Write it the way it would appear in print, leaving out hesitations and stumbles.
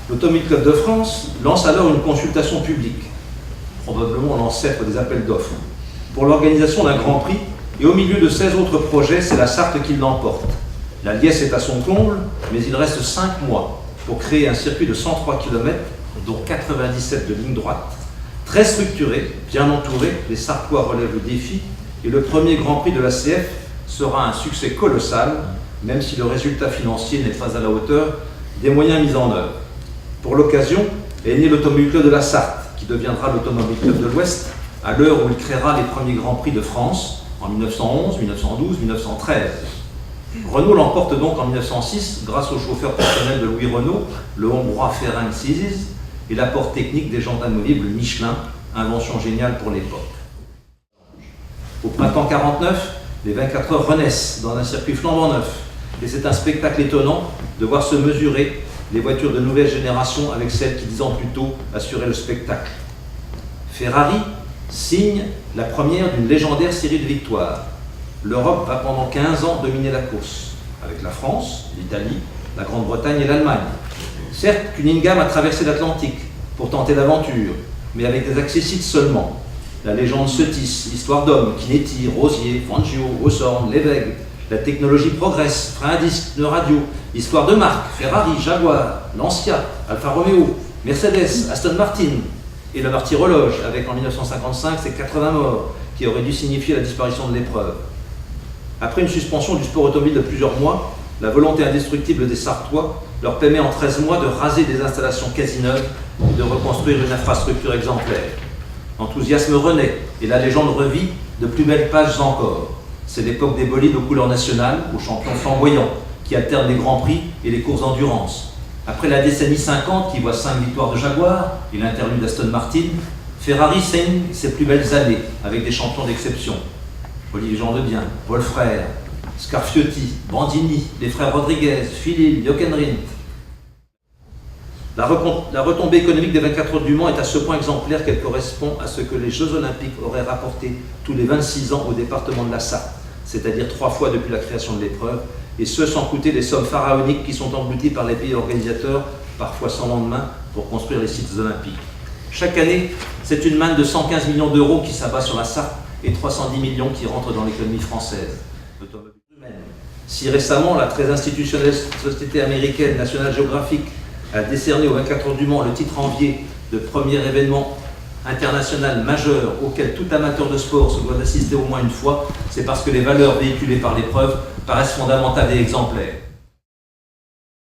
L'Automobile Club de France lance alors une consultation publique, probablement l'ancêtre des appels d'offres, pour l'organisation d'un Grand Prix, et au milieu de 16 autres projets, c'est la Sarthe qui l'emporte. La liesse est à son comble, mais il reste 5 mois pour créer un circuit de 103 km, dont 97 de ligne droite, très structuré, bien entouré. Les Sarthois relèvent le défi, et le premier Grand Prix de la CF sera un succès colossal, même si le résultat financier n'est pas à la hauteur des moyens mis en œuvre. Pour l'occasion est né l'Automobile Club de la Sarthe, qui deviendra l'Automobile Club de l'Ouest, à l'heure où il créera les premiers Grands Prix de France en 1911, 1912, 1913. Renault l'emporte donc en 1906 grâce au chauffeur personnel de Louis Renault, le hongrois Ferenc Szijs, et l'apport technique des jantes amovibles Michelin, invention géniale pour l'époque. Au printemps 49, les 24 heures renaissent dans un circuit flambant neuf, et c'est un spectacle étonnant de voir se mesurer les voitures de nouvelle génération avec celles qui 10 ans plus tôt assuraient le spectacle. Ferrari signe la première d'une légendaire série de victoires. L'Europe va pendant 15 ans dominer la course, avec la France, l'Italie, la Grande-Bretagne et l'Allemagne. Certes, Cunningham a traversé l'Atlantique pour tenter l'aventure, mais avec des accessites seulement. La légende se tisse, l'histoire d'hommes, Chinetti, Rosier, Fangio, Hawthorne, Lévesque. La technologie progresse, frein à disque, pneus radio, histoire de marque, Ferrari, Jaguar, Lancia, Alfa Romeo, Mercedes, Aston Martin, et le martyrologe, avec en 1955 ses 80 morts, qui auraient dû signifier la disparition de l'épreuve. Après une suspension du sport automobile de plusieurs mois, la volonté indestructible des Sarthois leur permet en 13 mois de raser des installations quasi neuves et de reconstruire une infrastructure exemplaire. L'enthousiasme renaît et la légende revit de plus belles pages encore. C'est l'époque des bolides aux couleurs nationales, aux champions flamboyants, qui alternent les grands prix et les courses d'endurance. Après la décennie 50 qui voit 5 victoires de Jaguar et l'interlude d'Aston Martin, Ferrari saigne ses plus belles années avec des champions d'exception. Olivier Gendebien, Paul Frère, Scarfiotti, Bandini, les frères Rodriguez, Philippe, Hockenrindt. La retombée économique des 24 heures du Mans est à ce point exemplaire qu'elle correspond à ce que les Jeux Olympiques auraient rapporté tous les 26 ans au département de la Sarthe, c'est-à-dire 3 fois depuis la création de l'épreuve, et ce sans coûter les sommes pharaoniques qui sont englouties par les pays organisateurs, parfois sans lendemain, pour construire les sites olympiques. Chaque année, c'est une manne de 115 millions d'euros qui s'abat sur la Sarthe et 310 millions qui rentrent dans l'économie française. Si récemment, la très institutionnelle société américaine National Geographic a décerné aux 24 heures du Mans le titre envié de premier événement international majeur auquel tout amateur de sport se doit d'assister au moins une fois, c'est parce que les valeurs véhiculées par l'épreuve paraissent fondamentales et exemplaires.